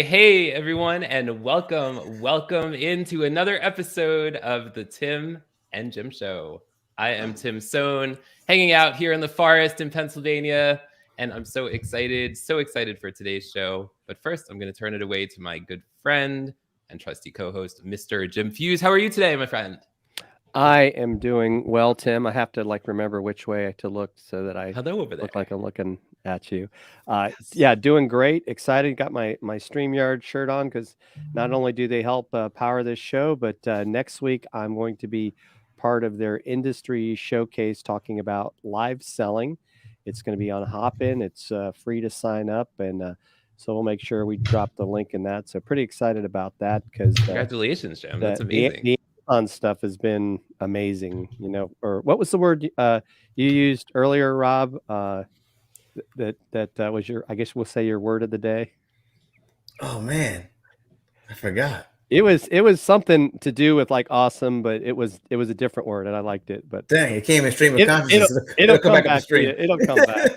Hey, everyone, and welcome into another episode of the Tim and Jim Show. I am Tim Sohn, hanging out here in the forest in Pennsylvania, and I'm so excited for today's show. But first, I'm going to turn it away to my good friend and trusty co-host, Mr. Jim Howze. How are you today, my friend? I am doing well, Tim. I have to remember which way to look so that I look like I'm looking at you. Yeah, doing great. Excited. Got my StreamYard shirt on because not only do they help power this show, but next week I'm going to be part of their industry showcase talking about live selling. It's going to be on Hopin. It's free to sign up, and so we'll make sure we drop the link in that. So pretty excited about that because congratulations, Jim. That's amazing. The on stuff has been amazing, or what was the word you used earlier, Rob? That was your, I guess we'll say, your word of the day. Oh man, I forgot. It was something to do with awesome, but it was a different word, and I liked it. But dang, it came in stream of consciousness. It'll come back to you. It'll come back.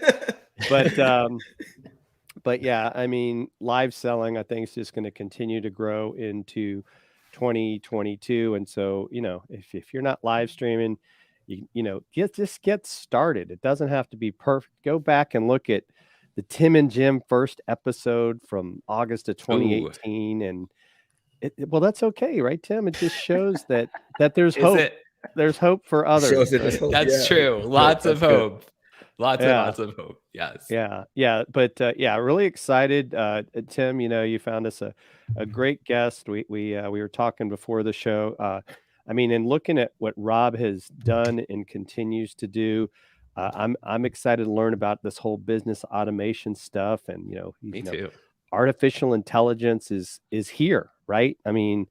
But yeah, I mean, live selling, I think, is just going to continue to grow into 2022, and so if you're not live streaming, just get started. It doesn't have to be perfect. Go back and look at the Tim and Jim first episode from August of 2018. Ooh. And well, that's okay, right, Tim? It just shows that there's hope. There's hope for others. Right? That's true. Lots of hope. Lots of hope. Yes. Yeah. But really excited. Tim, you found us a great guest. We were talking before the show. I mean, and looking at what Rob has done and continues to do, I'm excited to learn about this whole business automation stuff. And me too. Artificial intelligence is here, right? I mean,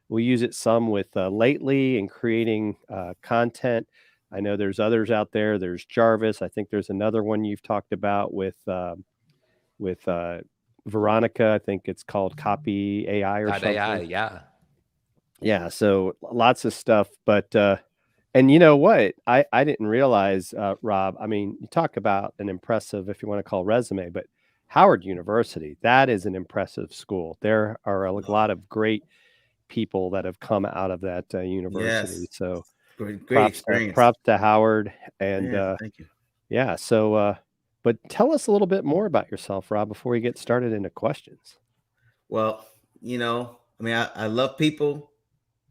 we use it some with lately in creating content. I know there's others out there. There's Jarvis. I think there's another one you've talked about with Veronica. I think it's called Copy AI or something. AI, yeah. So lots of stuff. But and you know what? I didn't realize, Rob. I mean, you talk about an impressive, if you want to call resume, but Howard University, that is an impressive school. There are a lot of great people that have come out of that university. Yes. So. Great experience. Props to Howard. And thank you. Yeah. So, but tell us a little bit more about yourself, Rob, before we get started into questions. Well, I love people.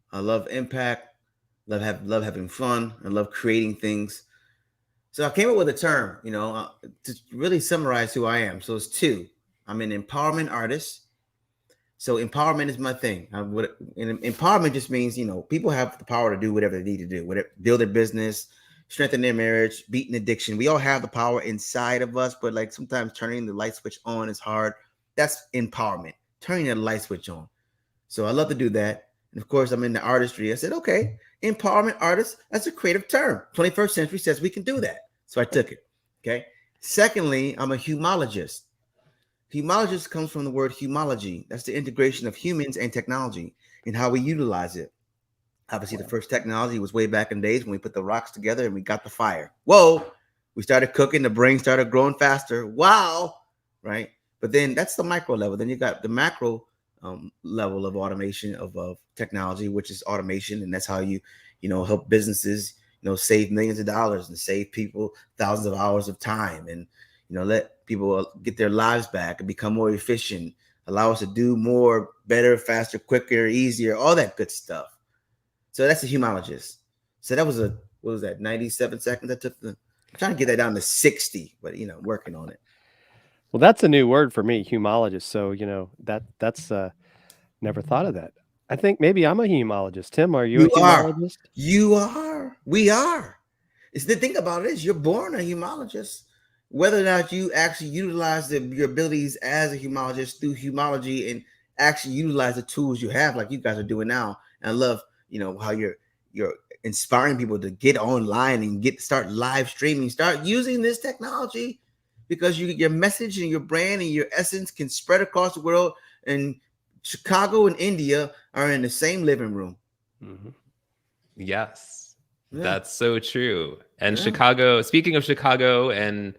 I love impact. Love having fun. I love creating things. So I came up with a term, to really summarize who I am. So it's two. I'm an empowerment artist. So empowerment is my thing. Empowerment just means, people have the power to do whatever they need to do, build their business, strengthen their marriage, beating addiction. We all have the power inside of us, but sometimes turning the light switch on is hard. That's empowerment, turning that light switch on. So I love to do that. And of course, I'm in the artistry. I said, okay, empowerment artist, that's a creative term. 21st century says we can do that. So I took it. Okay. Secondly, I'm a humologist. Humologist comes from the word humology. That's the integration of humans and technology and how we utilize it. Obviously, the first technology was way back in days when we put the rocks together and we got the fire. Whoa, we started cooking, the brain started growing faster. Wow, right? But then that's the micro level. Then you got the macro level of automation of technology, which is automation, and that's how you help businesses save millions of dollars and save people thousands of hours of time, and let people get their lives back and become more efficient, allow us to do more, better, faster, quicker, easier, all that good stuff. So that's a humologist. So that was what was that, 97 seconds? I took I'm trying to get that down to 60, but working on it. Well, that's a new word for me, humologist. So, that's never thought of that. I think maybe I'm a humologist. Tim, are you a humologist? You are. We are. It's the thing about it is you're born a humologist. Whether or not you actually utilize your abilities as a humologist through humology and actually utilize the tools you have, like you guys are doing now. And I love how you're inspiring people to get online and start live streaming, start using this technology, because your message and your brand and your essence can spread across the world. And Chicago and India are in the same living room. Mm-hmm. Yes, that's so true. And Chicago, speaking of Chicago and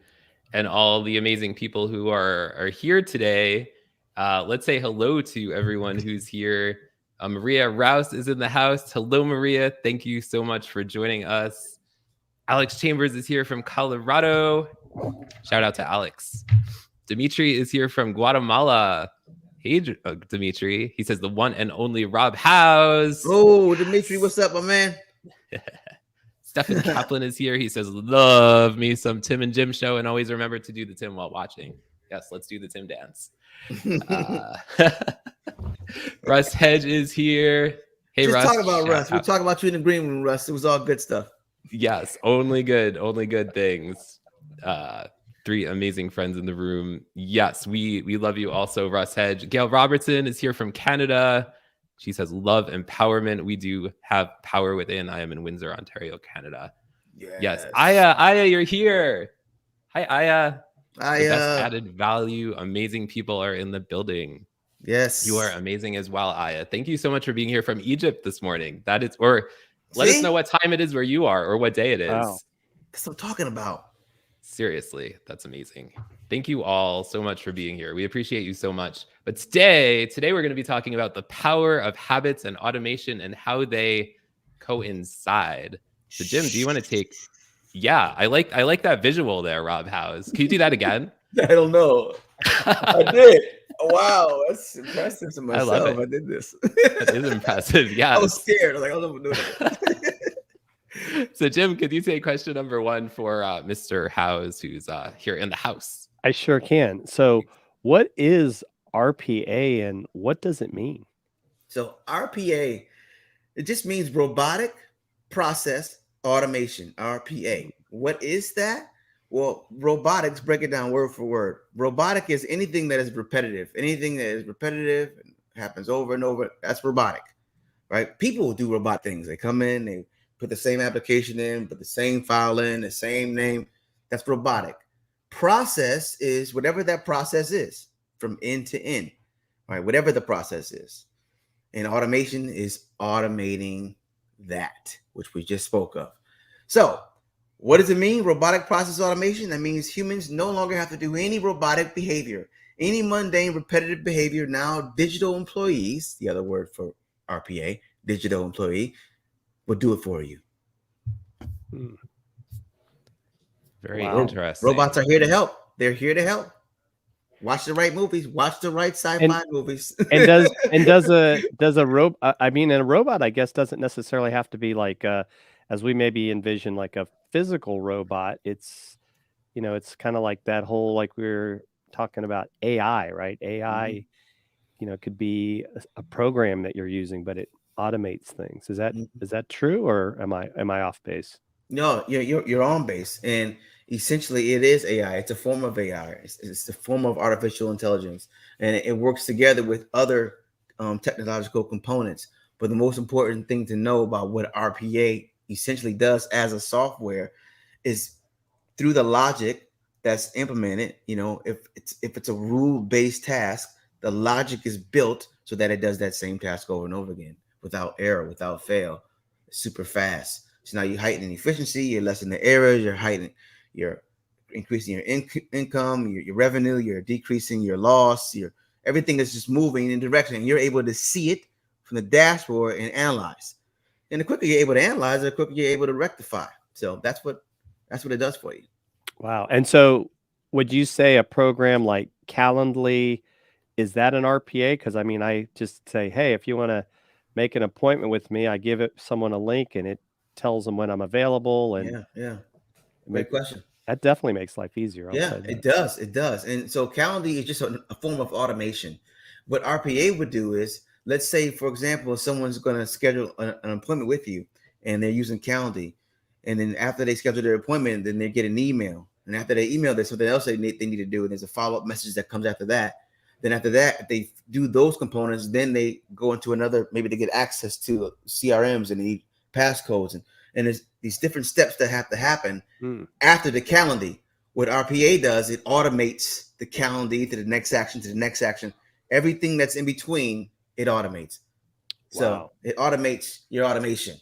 all the amazing people who are here today, let's say hello to everyone who's here. Maria Rouse is in the house. Hello, Maria. Thank you so much for joining us. Alex Chambers is here from Colorado. Shout out to Alex. Dimitri is here from Guatemala. Hey, Dimitri. He says the one and only Rob Howze. Oh, Dimitri, what's up, my man? Stephen Kaplan is here. He says, love me some Tim and Jim show, and always remember to do the Tim while watching. Yes, let's do the Tim dance. Russ Hedge is here. Hey, Just Russ. Talk about Russ. We're talking about you in the green room, Russ. It was all good stuff. Yes, only good things. 3 amazing friends in the room. Yes, we love you also, Russ Hedge. Gail Robertson is here from Canada. She says, love empowerment. We do have power within. I am in Windsor, Ontario, Canada. Yes. Aya, you're here. Hi, Aya. The best added value. Amazing people are in the building. Yes. You are amazing as well, Aya. Thank you so much for being here from Egypt this morning. Let us know what time it is where you are or what day it is. Wow. That's what I'm talking about. Seriously, that's amazing. Thank you all so much for being here. We appreciate you so much. But today we're going to be talking about the power of habits and automation and how they coincide. So Jim, do you want to take? Yeah, I like that visual there, Rob Howze. Can you do that again? I don't know. I did. Wow, that's impressive to myself. I love it. I did this. That is impressive. Yeah. I was scared. I was like, I don't know what I'm doing. So Jim, could you take question number 1 for Mr. Howze, who's here in the house? I sure can. So what is RPA and what does it mean? So RPA, it just means robotic process automation, RPA. What is that? Well, robotics, break it down word for word. Robotic is anything that is repetitive. Anything that is repetitive and happens over and over, that's robotic, right? People do robot things. They come in, they put the same application in, put the same file in, the same name. That's robotic. Process is whatever that process is from end to end, right? Whatever the process is. And automation is automating that, which we just spoke of. So what does it mean? Robotic process automation. That means humans no longer have to do any robotic behavior, any mundane, repetitive behavior. Now, digital employees, the other word for RPA, digital employee, will do it for you. Very interesting. Robots are here to help. They're here to help. Watch the right movies. Watch the right sci-fi movies. and does a robot? I mean, a robot, I guess, doesn't necessarily have to be like as we maybe envision like a physical robot. It's it's kind of like that whole, like we were talking about AI, right? AI, could be a program that you're using, but it automates things. Is that true, or am I off base? No, you're on base. And essentially it is AI. It's a form of AI. It's a form of artificial intelligence, and it works together with other technological components. But the most important thing to know about what RPA essentially does as a software is through the logic that's implemented. If it's a rule-based task, the logic is built so that it does that same task over and over again without error, without fail, super fast. So now you're heightening efficiency, you're lessening the errors, you're increasing your income, your revenue, you're decreasing your loss, everything is just moving in direction, and you're able to see it from the dashboard and analyze. And the quicker you're able to analyze, the quicker you're able to rectify. So that's what it does for you. Wow. And so would you say a program like Calendly, is that an RPA? Because I mean, I just say, hey, if you want to make an appointment with me, I give someone a link and it tells them when I'm available. And yeah. Great question. That definitely makes life easier. It does. It does. And so Calendly is just a form of automation. What RPA would do is, let's say, for example, someone's going to schedule an appointment with you and they're using Calendly. And then after they schedule their appointment, then they get an email. And after they email, there's something else they need to do. And there's a follow-up message that comes after that. Then after that, if they do those components, then they go into another, maybe they get access to CRMs and they need passcodes. And there's these different steps that have to happen after the Calendly. What RPA does, it automates the Calendly to the next action, Everything that's in between, it automates. So it automates your automation.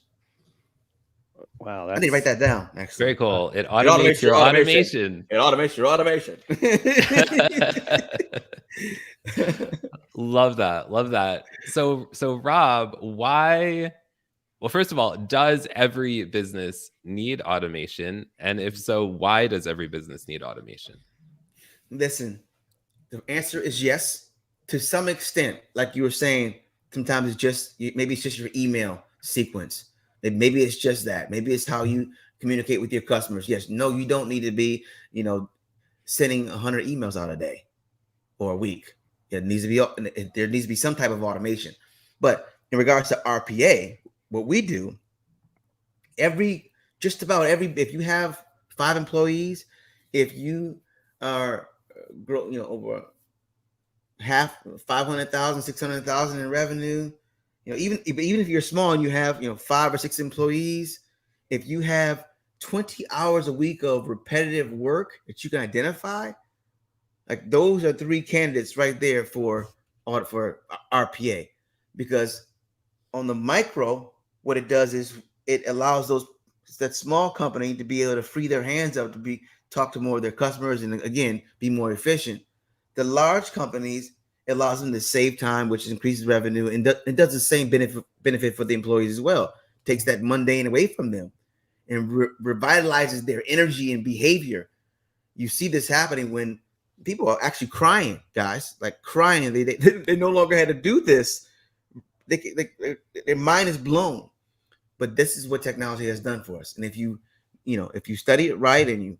Wow. I need to write that down, actually. Very cool. It automates your automation. It automates your automation. Love that. So Rob, why? Well, first of all, does every business need automation? And if so, why does every business need automation? Listen, the answer is yes, to some extent. Like you were saying, sometimes maybe it's just your email sequence. Maybe it's just that. Maybe it's how you communicate with your customers. Yes, no, you don't need to be, sending 100 emails out a day or a week. There needs to be some type of automation. But in regards to RPA, what we do, just about every, if you have 5 employees, if you are, over half, 500,000, 600,000 in revenue, even if you're small and you have, 5 or 6 employees, if you have 20 hours a week of repetitive work that you can identify, like those are 3 candidates right there for RPA. Because on the micro, what it does is it allows that small company to be able to free their hands up to talk to more of their customers and again be more efficient. The large companies, it allows them to save time, which increases revenue, and it does the same benefit for the employees as well. Takes that mundane away from them and revitalizes their energy and behavior. You see this happening when people are actually crying, guys, like crying. They no longer had to do this. Their mind is blown. But this is what technology has done for us. And if you study it right and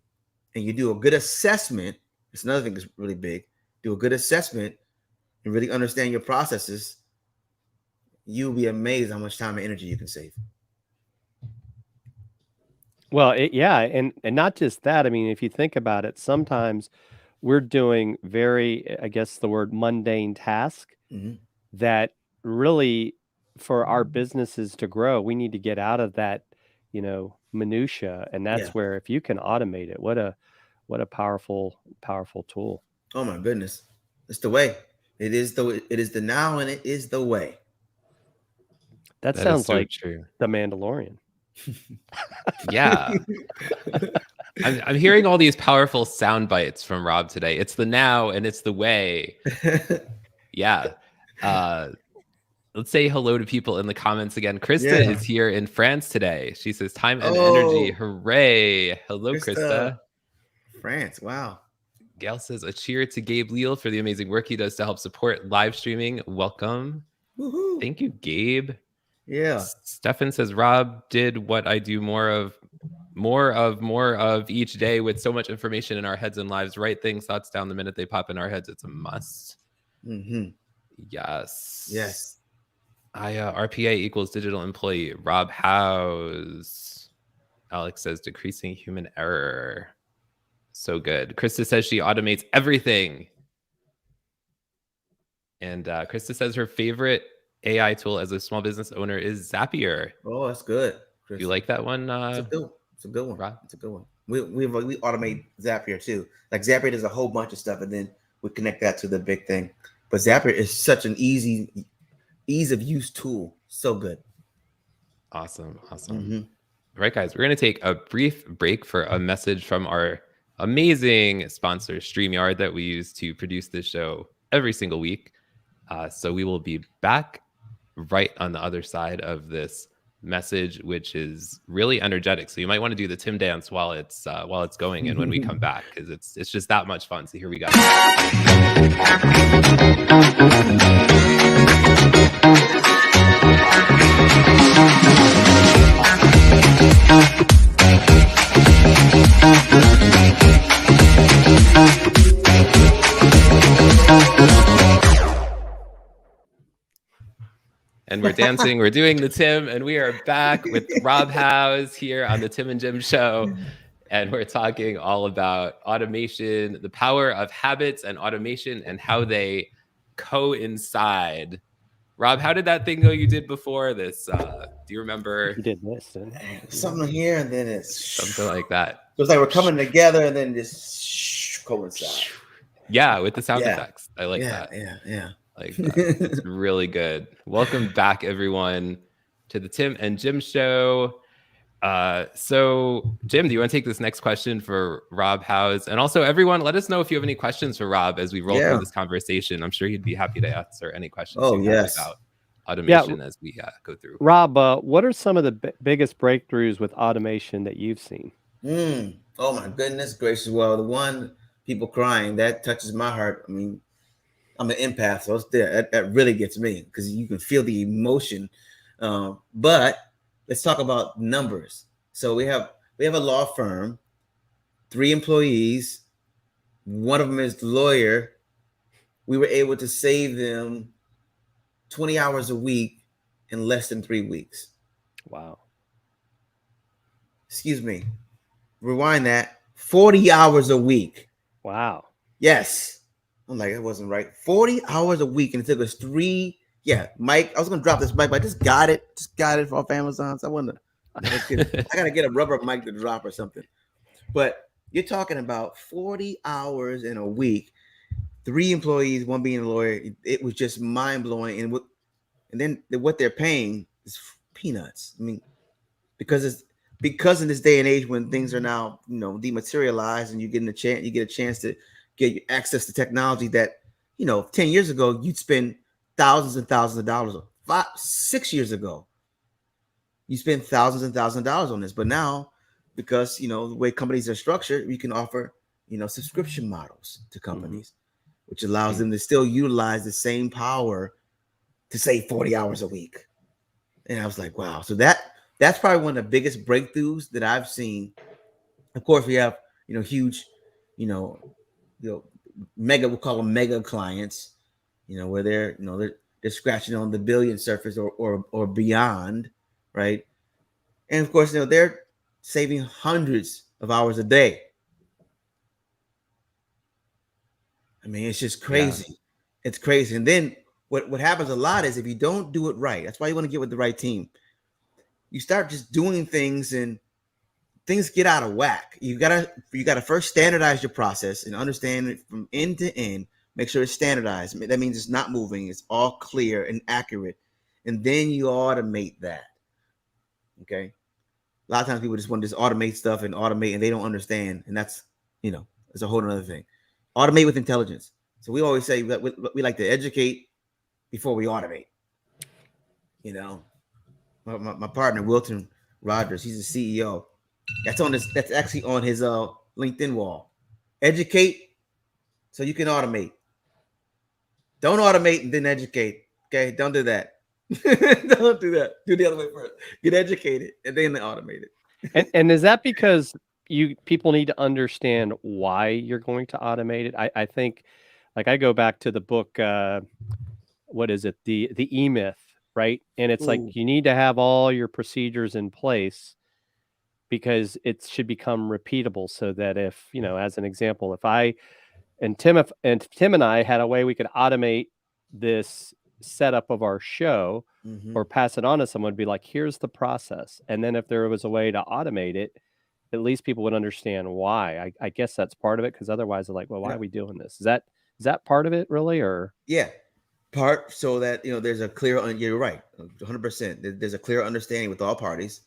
you do a good assessment, it's another thing that's really big. Do a good assessment and really understand your processes, you'll be amazed how much time and energy you can save. Well, and not just that. I mean, if you think about it, sometimes we're doing very, I guess the word mundane task that really, for our businesses to grow, we need to get out of that, minutia, and that's where if you can automate it, what a powerful tool. Oh my goodness, it's the way. It is the now, and it is the way. That sounds so like true. The Mandalorian. Yeah. I'm hearing all these powerful sound bites from Rob today. It's the now and it's the way. Yeah. Let's say hello to people in the comments again. Krista is here in France today. She says time and energy. Hooray. Hello, Krista. France. Wow. Gail says a cheer to Gabe Leal for the amazing work he does to help support live streaming. Welcome. Woohoo. Thank you, Gabe. Yeah. Stefan says Rob did what I do more of each day with so much information in our heads and lives. Write things, thoughts down the minute they pop in our heads. It's a must. Yes. RPA equals digital employee. Rob Howze. Alex says decreasing human error. So good. Krista says she automates everything. And Krista says her favorite AI tool as a small business owner is Zapier. Oh, that's good. Krista. You like that one? It's a good one. Rob? It's a good one. We automate Zapier too. Like Zapier does a whole bunch of stuff, and then we connect that to the big thing. But Zapier is such an ease of use tool. So good. Awesome. Mm-hmm. All right, guys, we're going to take a brief break for a message from our amazing sponsor, StreamYard, that we use to produce this show every single week. So we will be back right on the other side of this message, which is really energetic. So you might want to do the Tim dance while it's going, and when we come back, because it's just that much fun. So here we go. And we're dancing, we're doing the Tim, and we are back with Rob Howze here on the Tim and Jim Show. And we're talking all about automation, the power of habits and automation, and how they coincide. Rob, how did that thing go you did before this? Do you remember? You did this. Something here, and then it's something like that. So it's like we're coming together, and then just coincide. Yeah, with the sound effects. I like that. Yeah. Like it's really good. Welcome back, everyone, to the Tim and Jim Show. So Jim, do you want to take this next question for Rob Howze? And also, everyone, let us know if you have any questions for Rob as we roll through this conversation. I'm sure he'd be happy to answer any questions you have about automation as we go through. Rob, what are some of the biggest breakthroughs with automation that you've seen? Oh my goodness gracious! Well, the one people crying that touches my heart. I mean, I'm an empath, so it's there. That really gets me because you can feel the emotion. But let's talk about numbers. So we have a law firm, 3 employees. One of them is the lawyer. We were able to save them 20 hours a week in less than 3 weeks. Wow. Excuse me. Rewind that. 40 hours a week. Wow. Yes. I'm like, that wasn't right. 40 hours a week, and it took us 3. Yeah, Mike, I was gonna drop this mic, but I just got it off Amazon. So I gotta get a rubber mic to drop or something. But you're talking about 40 hours in a week, 3 employees, one being a lawyer. It was just mind blowing, and then what they're paying is peanuts. I mean, because in this day and age when things are now dematerialized, and you get a chance to get access to technology that 10 years ago you'd spend thousands and thousands of dollars. 6 years ago, you spend thousands and thousands of dollars on this. But now, because the way companies are structured, we can offer subscription models to companies, which allows them to still utilize the same power to save 40 hours a week. And I was like, wow. So that's probably one of the biggest breakthroughs that I've seen. Of course, we have huge, mega, we'll call them mega clients, where they're scratching on the billion surface or beyond, right? And of course, they're saving hundreds of hours a day. I mean, it's just crazy. Yeah. It's crazy. And then what happens a lot is if you don't do it right, that's why you want to get with the right team. You start just doing things and things get out of whack. You gotta first standardize your process and understand it from end to end. Make sure it's standardized. That means it's not moving. It's all clear and accurate. And then you automate that. Okay. A lot of times people just want to just automate stuff and they don't understand. And that's, it's a whole other thing. Automate with intelligence. So we always say that we like to educate before we automate. My partner, Wilton Rogers, he's the CEO. That's actually on his LinkedIn wall. Educate so you can automate. Don't automate and then educate. Okay, don't do that. Don't do that. Do the other way first. Get educated and then automate it. And is that because people need to understand why you're going to automate it? I think, like, I go back to the book. What is it? The E-Myth, right? And it's like you need to have all your procedures in place. because it should become repeatable, so that if, as an example, if I and Tim and I had a way we could automate this setup of our show, or pass it on to someone, be like, here's the process. And then if there was a way to automate it, at least people would understand why. I guess that's part of it, because otherwise they're like, well, why are we doing this? Is that part of it, really? Or part, so that there's a clear, you're right, 100%, there's a clear understanding with all parties,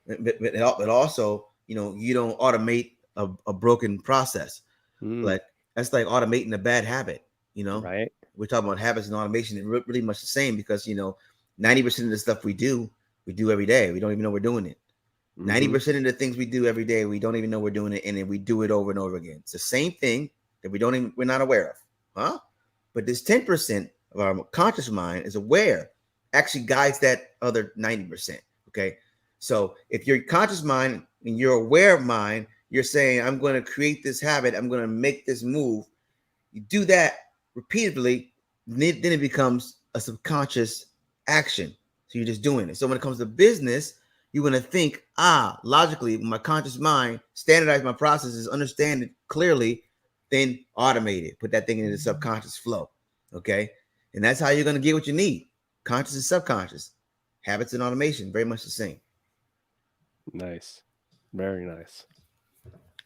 but also you don't automate a broken process. Like that's like automating a bad habit. Right. We're talking about habits and automation. It's really much the same, because 90% of the stuff we do every day. We don't even know we're doing it. 90% of the things we do every day, we don't even know we're doing it, and then we do it over and over again. It's the same thing that we're not aware of, but this 10% of our conscious mind is aware, actually guides that other 90%. Okay, so if your conscious mind and your aware mind, you're saying, I'm going to create this habit, I'm going to make this move. You do that repeatedly, then it becomes a subconscious action. So you're just doing it. So when it comes to business, you're going to think, logically, my conscious mind, standardize my processes, understand it clearly, then automate it, put that thing into the subconscious flow. Okay. And that's how you're going to get what you need. Conscious and subconscious. Habits and automation, very much the same. Nice. Very nice.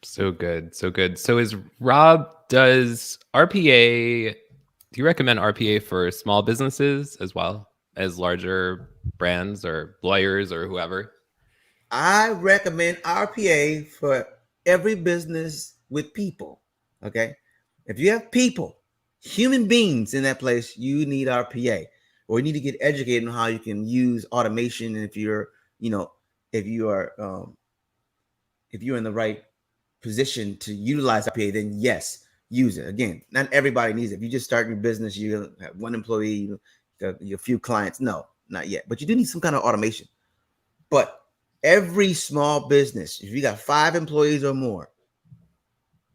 So good. So good. So does RPA, do you recommend RPA for small businesses as well as larger brands or lawyers or whoever? I recommend RPA for every business with people. Okay. If you have people, human beings in that place, you need RPA, or you need to get educated on how you can use automation. And if you're in the right position to utilize RPA, then yes, use it. Again, not everybody needs it. If you just start your business, you have one employee, a few clients. No, not yet. But you do need some kind of automation. But every small business, if you got 5 employees or more,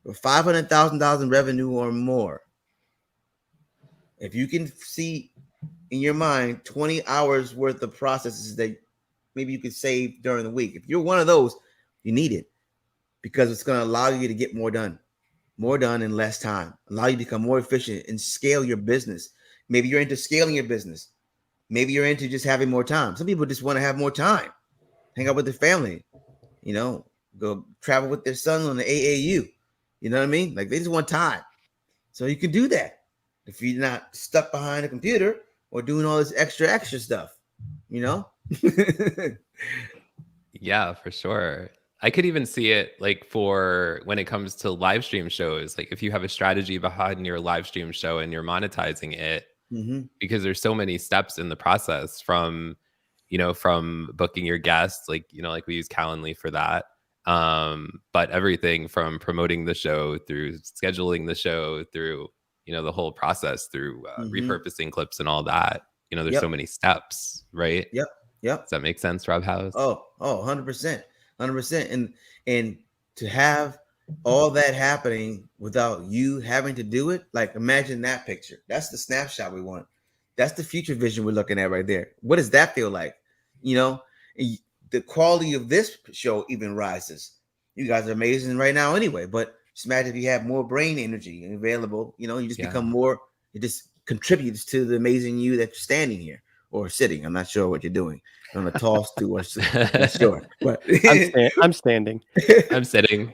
or $500,000 in revenue or more, if you can see in your mind 20 hours worth of processes that maybe you could save during the week, if you're one of those, you need it, because it's going to allow you to get more done in less time, allow you to become more efficient and scale your business. Maybe you're into scaling your business. Maybe you're into just having more time. Some people just want to have more time, hang out with their family, go travel with their son on the AAU. You know what I mean? Like, they just want time. So you can do that if you're not stuck behind a computer or doing all this extra stuff, Yeah, for sure. I could even see it like for when it comes to live stream shows, like if you have a strategy behind your live stream show and you're monetizing it, because there's so many steps in the process from booking your guests, like we use Calendly for that. But everything from promoting the show through scheduling the show through, the whole process through repurposing clips and all that, there's so many steps, right? Yep. Does that make sense, Rob Howze? 100%. 100%. And to have all that happening without you having to do it, like, imagine that picture. That's the snapshot we want. That's the future vision we're looking at right there. What does that feel like? The quality of this show even rises. You guys are amazing right now anyway, but just imagine if you have more brain energy available, you just become more, it just contributes to the amazing you that you're standing here or sitting. I'm not sure what you're doing on a tall stool or short, but I'm standing. I'm sitting.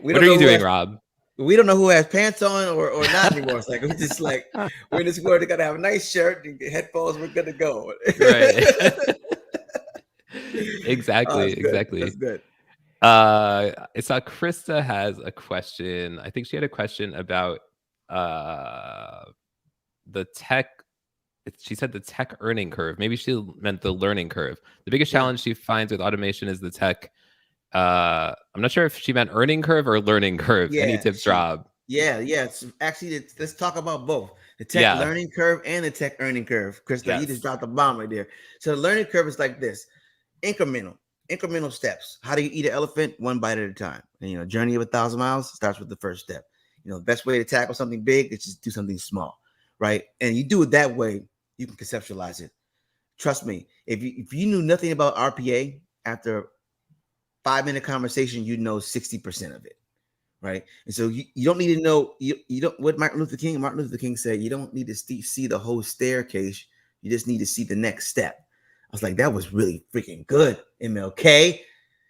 What are you doing, Rob? We don't know who has pants on or not anymore. It's like, we're just like, we're in this world. They got to have a nice shirt and headphones. We're good to go. Right. Exactly. That's good. I saw Krista has a question. I think she had a question about the tech. She said the tech earning curve. Maybe she meant the learning curve. The biggest challenge she finds with automation is the tech. I'm not sure if she meant earning curve or learning curve. Any tips, Rob? Yeah. It's actually, let's talk about both. The tech learning curve and the tech earning curve. Krista, you just dropped the bomb right there. So the learning curve is like this. Incremental steps. How do you eat an elephant? One bite at a time. And, journey of 1,000 miles starts with the first step. The best way to tackle something big is just do something small, right? And you do it that way, you can conceptualize it. Trust me, if you knew nothing about RPA after 5-minute conversation, 60% of it, right? And so you don't need to know, you don't, what Martin Luther King said, you don't need to see the whole staircase. You just need to see the next step. I was like, that was really freaking good, MLK.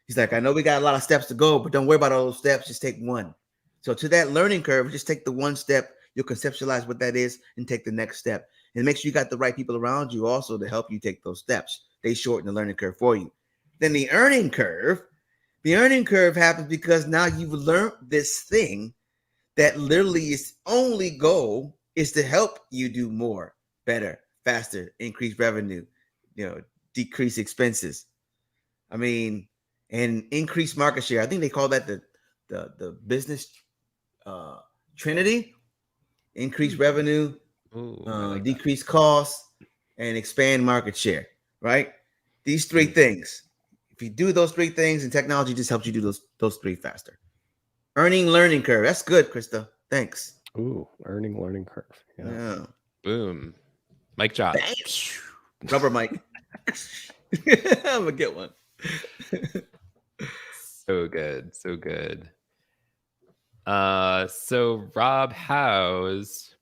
He's like, I know we got a lot of steps to go, but don't worry about all those steps. Just take one. So to that learning curve, just take the one step. You'll conceptualize what that is and take the next step. And make sure you got the right people around you also to help you take those steps. They shorten the learning curve for you. Then the earning curve happens because now you've learned this thing that literally its only goal is to help you do more, better, faster, increase revenue, decrease expenses. I mean, and increase market share. I think they call that the business trinity: increase revenue, decrease costs, and expand market share. Right? These three things. If you do those three things, and technology just helps you do those three faster. Earning learning curve. That's good, Krista. Thanks. Ooh, earning learning curve. Yeah. Boom. Mic drop. Rubber mic. I'm gonna get one. So good. So good. So Rob Howze,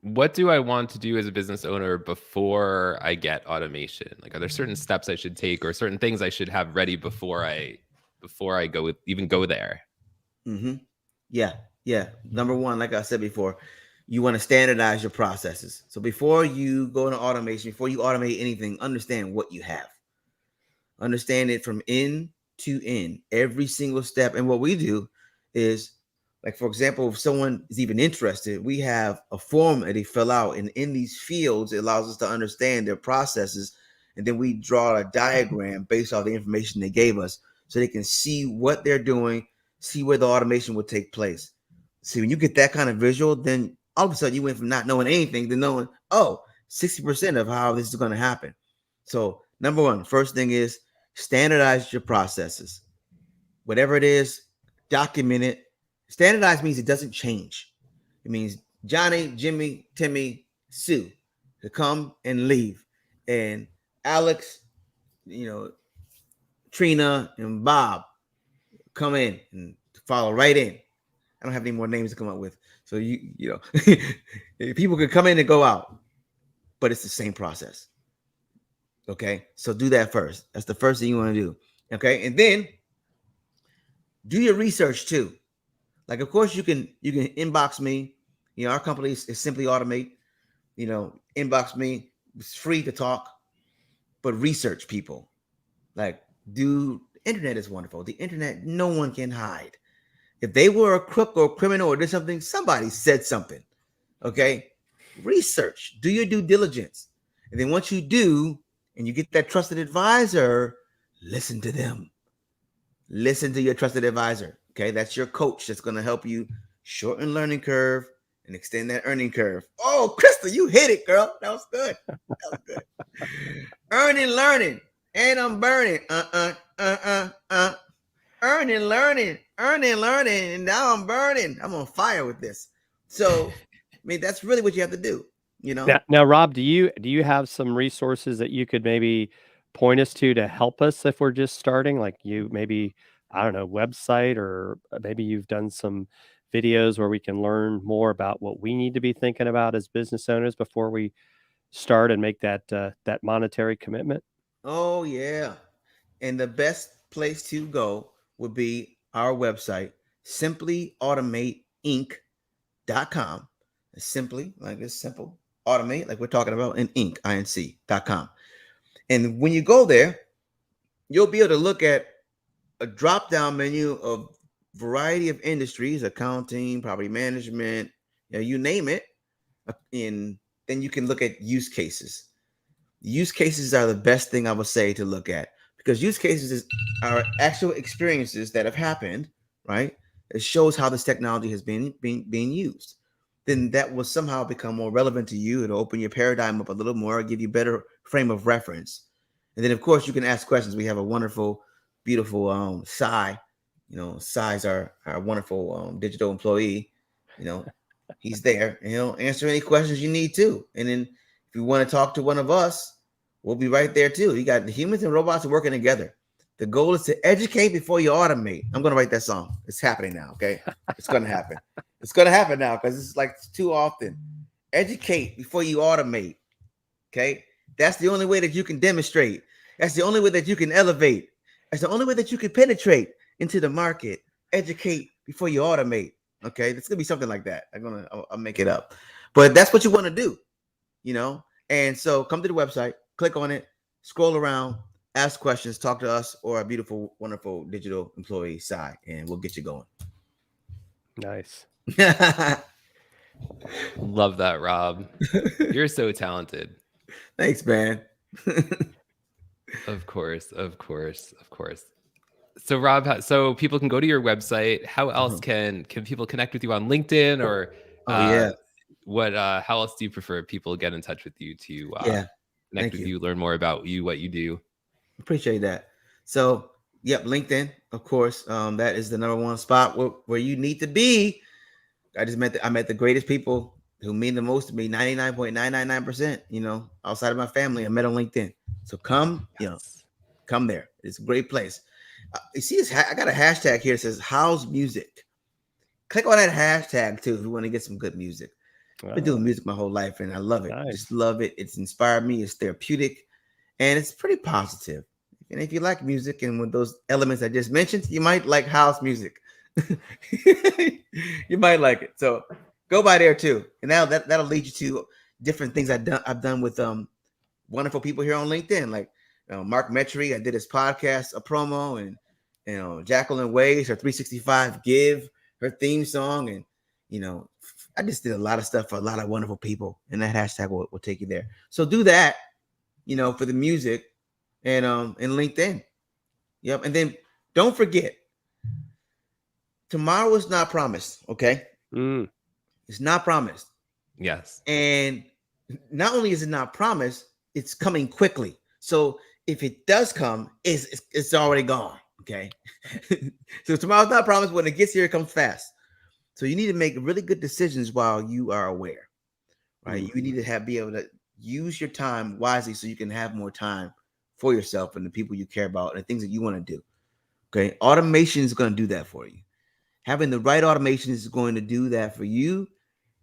what do I want to do as a business owner before I get automation? Like, are there certain steps I should take or certain things I should have ready before I go there? Mm-hmm. Yeah. Number one, like I said before, you want to standardize your processes. So before you go into automation, before you automate anything, understand what you have. Understand it from end to end, every single step. And what we do is, like, for example, if someone is even interested, we have a form that they fill out. And in these fields, it allows us to understand their processes. And then we draw a diagram based off the information they gave us so they can see what they're doing, see where the automation will take place. See, when you get that kind of visual, then all of a sudden you went from not knowing anything to knowing, 60% of how this is going to happen. So number one, first thing is standardize your processes. Whatever it is, document it. Standardize means it doesn't change. It means Johnny, Jimmy, Timmy, Sue to come and leave. And Alex, Trina and Bob come in and follow right in. I don't have any more names to come up with. So people could come in and go out, but it's the same process. Okay, so do that first. That's the first thing you want to do. Okay, and then do your research too. Like, of course, you can inbox me. Our company is Simply Automate. Inbox me. It's free to talk, but research people. Like, internet is wonderful. The internet, no one can hide. If they were a crook or a criminal or did something, somebody said something. Okay, research. Do your due diligence, and then once you do, and you get that trusted advisor, listen to them. Listen to your trusted advisor. Okay, that's your coach that's going to help you shorten learning curve and extend that earning curve. Oh, Krista, you hit it, girl. That was good. Earning, learning, and I'm burning. Earning, learning, and now I'm burning. I'm on fire with this. So, that's really what you have to do. Now, Rob, do you have some resources that you could maybe point us to help us if we're just starting? Like, you maybe, I don't know, website, or maybe you've done some videos where we can learn more about what we need to be thinking about as business owners before we start and make that monetary commitment? Oh yeah, and the best place to go would be our website, simplyautomateinc.com. Simply, like it's simple. Automate, like we're talking about, in inc.com. And when you go there, you'll be able to look at a drop-down menu of variety of industries, accounting, property management, you name it. And then you can look at use cases. Use cases are the best thing I would say to look at, because use cases are actual experiences that have happened, right? It shows how this technology has been being used. Then that will somehow become more relevant to you. It'll open your paradigm up a little more, give you a better frame of reference. And then, of course, you can ask questions. We have a wonderful, beautiful Sai. Sai's our wonderful digital employee. He's there, and he'll answer any questions you need to. And then if you want to talk to one of us, we'll be right there too. You got the humans and robots working together. The goal is to educate before you automate. I'm going to write that song. It's happening now. Okay. It's going to happen. It's going to happen now because it's like too often. Educate before you automate. Okay. That's the only way that you can demonstrate. That's the only way that you can elevate. That's the only way that you can penetrate into the market. Educate before you automate. Okay. It's going to be something like that. I'll make it up. But that's what you want to do, you know? And so come to the website, click on it, scroll around, ask questions, talk to us or our beautiful, wonderful digital employee side, and we'll get you going. Nice. Love that, Rob. You're so talented. Thanks, man. Of course. So Rob, so people can go to your website. How else can people connect with you on LinkedIn or how else do you prefer people get in touch with you to connect with you, learn more about you, what you do? Appreciate that. So, LinkedIn, of course. That is the number one spot where you need to be. I met the greatest people who mean the most to me, 99.999%, you know, outside of my family. I met on LinkedIn. So come there. It's a great place. You see this? I got a hashtag here that says Howze Music. Click on that hashtag too if you want to get some good music. I've been doing music my whole life and I love it. Nice. Just love it. It's inspired me. It's therapeutic and it's pretty positive. And if you like music and with those elements I just mentioned, you might like house music. You might like it. So go by there too. And now that'll lead you to different things I've done with wonderful people here on LinkedIn, like Mark Metry. I did his podcast, a promo, and Jacqueline Ways, her 365 Give, her theme song, and I just did a lot of stuff for a lot of wonderful people, and that hashtag will take you there. So do that, for the music and LinkedIn. Yep. And then don't forget, tomorrow is not promised. Okay. It's not promised. Yes. And not only is it not promised, it's coming quickly. So if it does come, it's already gone. Okay. So tomorrow's not promised. When it gets here, it comes fast. So you need to make really good decisions while you are aware, right? You need to be able to use your time wisely so you can have more time for yourself and the people you care about and the things that you want to do. Okay. Automation is going to do that for you. Having the right automation is going to do that for you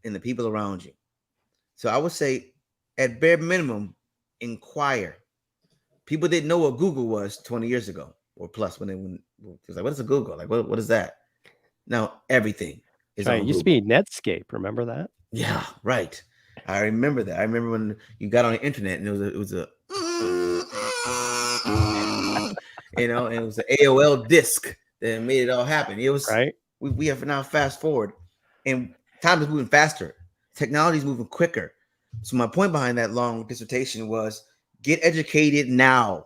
and the people around you. So I would say at bare minimum, inquire. People didn't know what Google was 20 years ago or plus when it was like, what is a Google? Like, what is that? Now everything is right. It used to be Netscape. Remember that? Yeah, right. I remember that. I remember when you got on the internet and it was a and it was an AOL disk that made it all happen. It was right. We have now fast forward and time is moving faster. Technology is moving quicker. So my point behind that long dissertation was get educated now.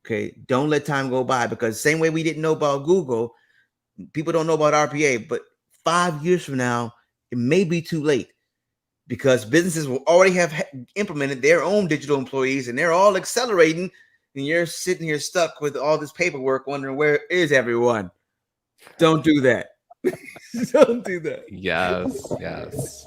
Okay. Don't let time go by, because same way we didn't know about Google, people don't know about RPA, but 5 years from now, it may be too late because businesses will already have implemented their own digital employees and they're all accelerating. And you're sitting here stuck with all this paperwork wondering where is everyone? Don't do that. Don't do that. Yes.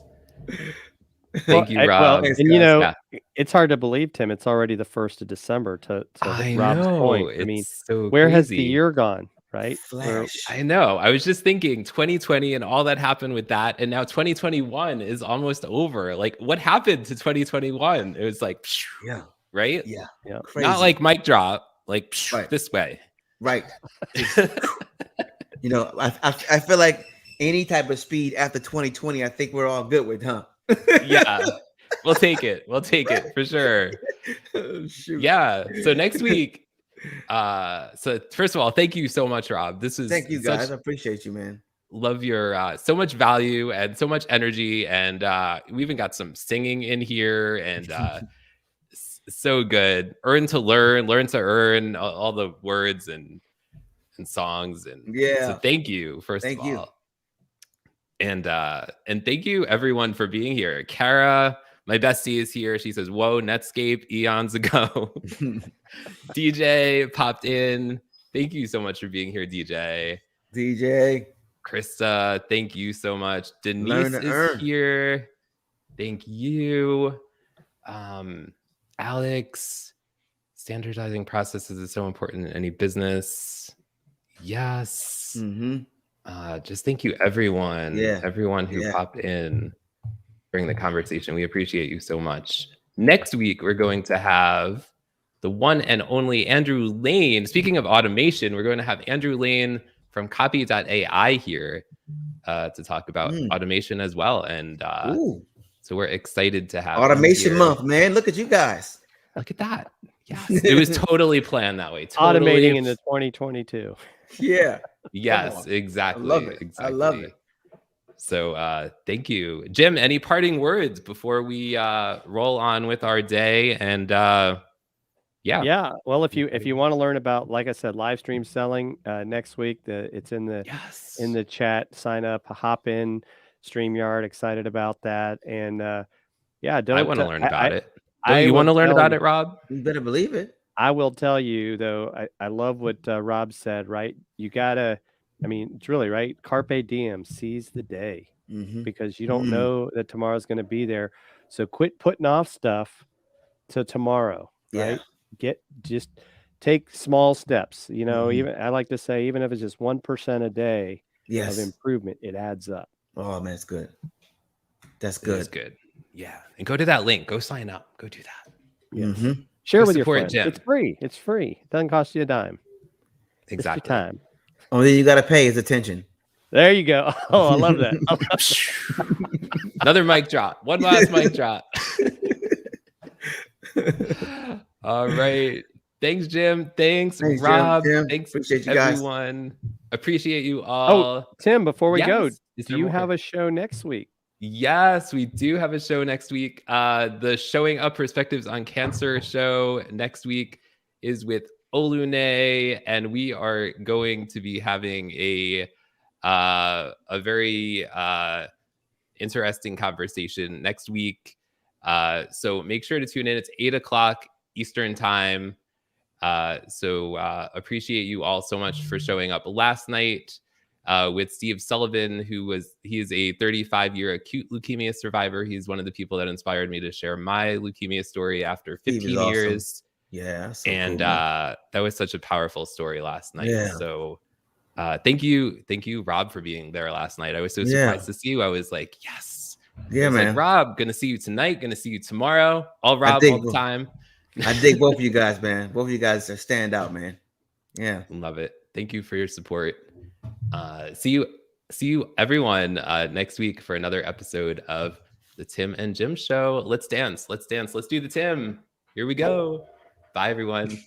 Thank you, Rob. Well, and it's hard to believe, Tim. It's already the 1st of December. To Rob's point, I mean, so where crazy. has the year gone? Right? I know. I was just thinking 2020 and all that happened with that, and now 2021 is almost over. Like, what happened to 2021? It was like, right? Yeah. Crazy. Not like mic drop, like this way. Right. I feel like any type of speed after 2020, I think we're all good with, huh? Yeah, we'll take it for sure. Yeah. So next week, so first of all, thank you so much, Rob. Thank you guys. I appreciate you, man. Love your so much value and so much energy, and we even got some singing in here, and so good. Earn to earn, all the words and songs, and so thank you first of all. And thank you everyone for being here. Kara, my bestie, is here. She says, "Whoa, Netscape eons ago." DJ popped in. Thank you so much for being here, DJ. Krista, thank you so much. Denise is here. Thank you. Alex, Standardizing processes is so important in any business. Yes. Just thank you, everyone. Yeah. Everyone who popped in during the conversation. We appreciate you so much. Next week, we're going to have the one and only Andrew Lane. Speaking of automation, we're going to have Andrew Lane from Copy.ai here to talk about automation as well. And so we're excited to have Automation Month, man. Look at you guys. Look at that. Yes. It was totally planned that way. Automating into 2022. Yeah. Yes, exactly. I love it. Exactly. I love it. So thank you. Jim, any parting words before we roll on with our day? And yeah. Well, if you want to learn about, like I said, live stream selling next week, it's in the chat. Sign up, hop in, StreamYard. Excited about that. And I want to learn about it. You want to learn about it, Rob? You better believe it. I will tell you though. I love what Rob said. Right, you gotta. I mean, it's really right. Carpe diem, seize the day, because you don't know that tomorrow's going to be there. So quit putting off stuff to tomorrow. Right. Just take small steps. Even I like to say, even if it's just 1% a day of improvement, it adds up. Oh man, it's good. That's good. That's good. Yeah, and go to that link. Go sign up. Go do that. Yes. Share with your friends. Jim. It's free. It's free. It doesn't cost you a dime. Exactly. It's your time. Only thing you got to pay is attention. There you go. Oh, I love that. Another mic drop. One last mic drop. All right. Thanks, Jim. Thanks Rob. Jim. Thanks, appreciate you everyone. Appreciate you all. Oh, Tim, before we go, do you have a show next week? Yes, we do have a show next week. The Showing Up Perspectives on Cancer show next week is with Olune, and we are going to be having a very interesting conversation next week. So make sure to tune in. It's 8:00 Eastern time. So appreciate you all so much for showing up last night with Steve Sullivan, he is a 35-year acute leukemia survivor. He's one of the people that inspired me to share my leukemia story after 15 years. Yeah. So and cool, that was such a powerful story last night. Yeah. So thank you, Rob, for being there last night. I was so surprised to see you. I was like, yes. Yeah, man. Like, Rob, gonna see you tonight, gonna see you tomorrow. All Rob all the time. I dig both of you guys, man. Both of you guys are stand out, man. Yeah. Love it. Thank you for your support. See you everyone next week for another episode of the Tim and Jim Show. Let's dance. Let's do the Tim. Here we go. Bye, everyone.